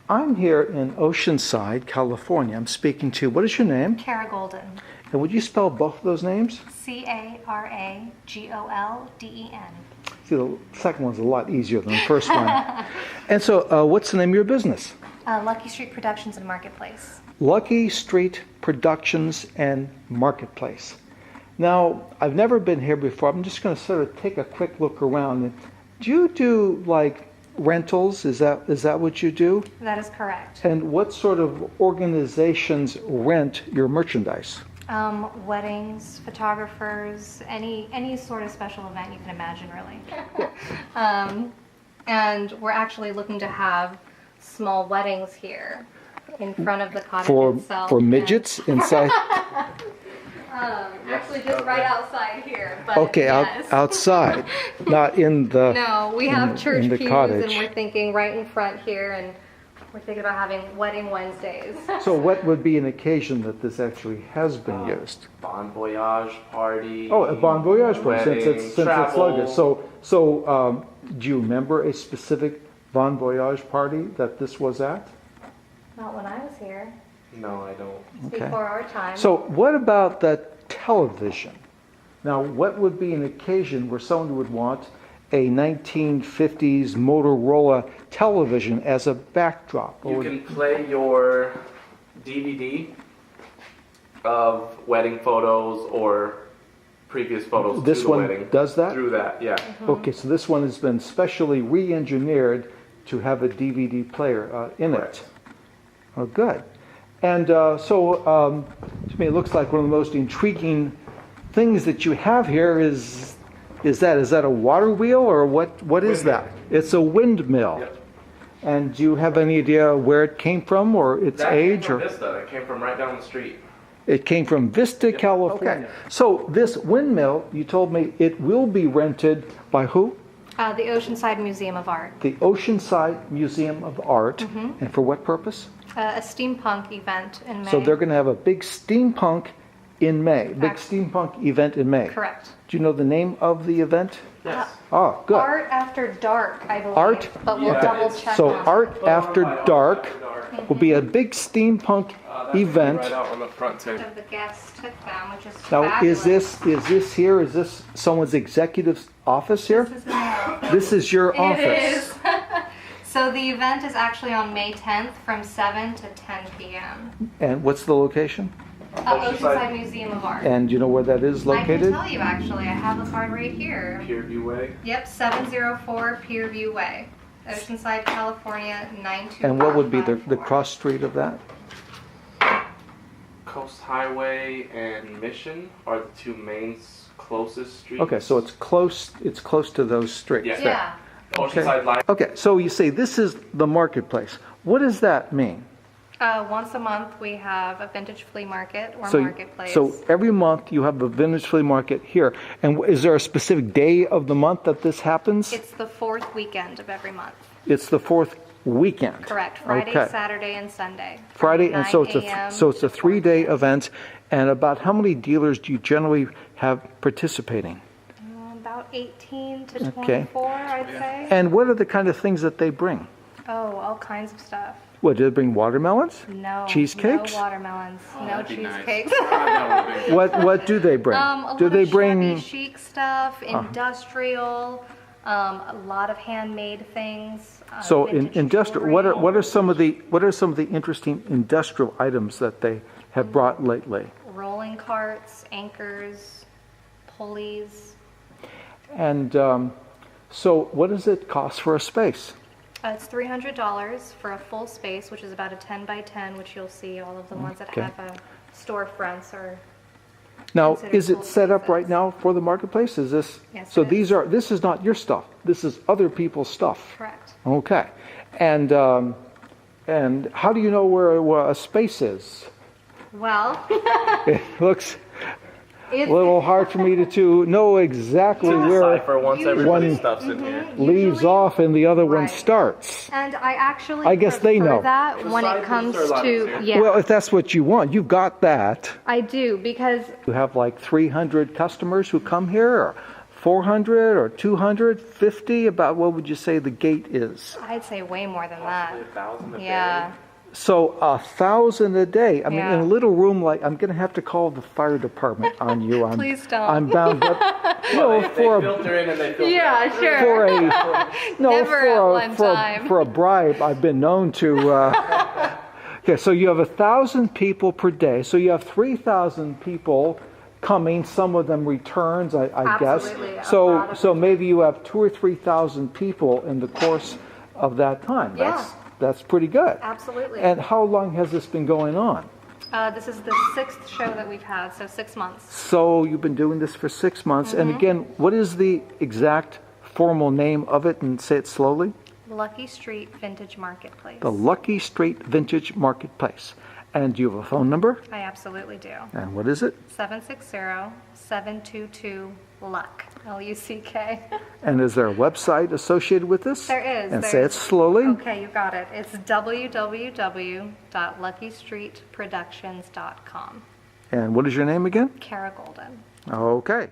I'm here in Oceanside, California. I'm speaking to, what is your name? Cara Golden. And would you spell both of those names? Caragolden. See, the second one's a lot easier than the first one. And so, what's the name of your business? Lucky Street Productions and Marketplace. Lucky Street Productions and Marketplace. Now, I've never been here before. I'm just going to sort of take a quick look around. Do you do like rentals? Is that what you do? That is correct. And what sort of organizations rent your merchandise? Weddings, photographers, any sort of special event you can imagine, really. And we're actually looking to have small weddings here in front of the cottage itself. For midgets inside? Actually, just right outside here. But Okay, yes. outside, not in the. No, we have church in the pews, cottage. and we're thinking right in front here, and we're thinking about having wedding Wednesdays. So what would be an occasion that this actually has been used? Bon voyage party. Oh, a bon voyage party, wedding, since it's travel. luggage. So do you remember a specific bon voyage party that this was at? Not when I was here. No, I don't. It's Okay. before our time. So what about the television? Now, what would be an occasion where someone would want a 1950s Motorola television as a backdrop? You can play your DVD of wedding photos or previous photos This to the one wedding. does that? Through that, yeah. Okay, so this one has been specially re-engineered to have a DVD player in Correct. it. Oh, good. And to me, it looks like one of the most intriguing things that you have here is that a water wheel or what is that? It's a windmill. Yep. And do you have any idea where it came from or its That age? came from Or Vista. It came from right down the street. it came from Vista, Yep. California. So this windmill, you told me, it will be rented by who? The Oceanside Museum of Art. The Oceanside Museum of Art. And for what purpose? A steampunk event in May. So they're going to have a big steampunk in May. Big Correct. steampunk event in May. Correct. Do you know the name of the event? Yes. Oh, good. Art After Dark, I believe. Art? But we'll Yeah, double it's- check So on Art After Dark Dark. will be a big steampunk event. Right out on the front too. of the guests took them, which is Now, fabulous. is this here? Is this someone's executive office here? This is my office. This is your office. It is. So the event is actually on May 10th from 7 to 10 p.m. And what's the location? Oceanside Museum of Art. And do you know where that is I can located? tell you actually. I have the card right here. Pierview Way. Yep, 704 Pierview Way, Oceanside, California, 925. And what would be the cross street of that? Coast Highway and Mission are the two main closest streets. Okay, so it's close to those streets. Yes. there. Yeah. Oceanside Line. Okay, so you say this is the marketplace. What does that mean? Once a month we have a vintage flea market or So, marketplace. so every month you have a vintage flea market here. And is there a specific day of the month that this happens? It's the fourth weekend of every month. It's the fourth weekend. Correct. Friday, Okay. Saturday, and Sunday. from Friday, and so 9 a.m. it's a to 3 day 4 p.m. event. And about how many dealers do you generally have participating? About 18 to Okay. 24, I'd say. And what are the kind of things that they bring? Oh, all kinds of stuff. What, do they bring watermelons? No. Cheesecakes? No watermelons. no That'd be nice. cheesecakes. What do they bring? A Do lot they of bring shabby chic stuff, industrial, a lot of handmade things. so in vintage industrial? jewelry. What are some of the interesting industrial items that they have brought lately? Rolling carts, anchors, pulleys. And so, what does it cost for a space? It's $300 for a full space, which is about a 10 by 10, which you'll see all of the ones that Okay. have storefronts or. Now, Considered is it full set up right spaces. now for the marketplace? Is this? Yes, So it these are. This is not your stuff. This is other people's stuff. Correct. Okay. And how do you know where a space is? Well, It looks it's a little hard for me to know exactly where Decipher once Usually- everybody One- stuff's in here. leaves usually- off and the other one Right. starts. And I actually I guess they prefer know. that The when it sizes comes are a lot to easier. yeah. Well, if that's what you want, you've got that. I do because You have like 300 customers who come here, or 400 or 250? About what would you say the gate is? I'd say way more than that. Possibly 1,000 a Yeah. day. So 1,000 a day. I mean, in Yeah. a little room like, I'm going to have to call the fire department on you. Please don't. I'm bound up. Well, No, they for a filter in and they filter Yeah, out. sure. for a no Never for at a, one for, time. A, for a bribe. I've been known to. Okay, so you have 1,000 people per day. So you have 3,000 people coming. Some of them returns, I Absolutely, guess. a So lot of so maybe you have 2,000 or 3,000 people in the course of that time. Yeah. That's pretty good. Absolutely. And how long has this been going on? This is the 6th show that we've had, so 6 months. So you've been doing this for 6 months. And again, what is the exact formal name of it? And say it slowly. Lucky Street Vintage Marketplace. The Lucky Street Vintage Marketplace. And do you have a phone number? I absolutely do. And what is it? 760-722-LUCK. L-U-C-K. And is there a website associated with this? There is. And say it slowly. Okay, you got it. It's www.luckystreetproductions.com. And what is your name again? Kara Golden. Okay.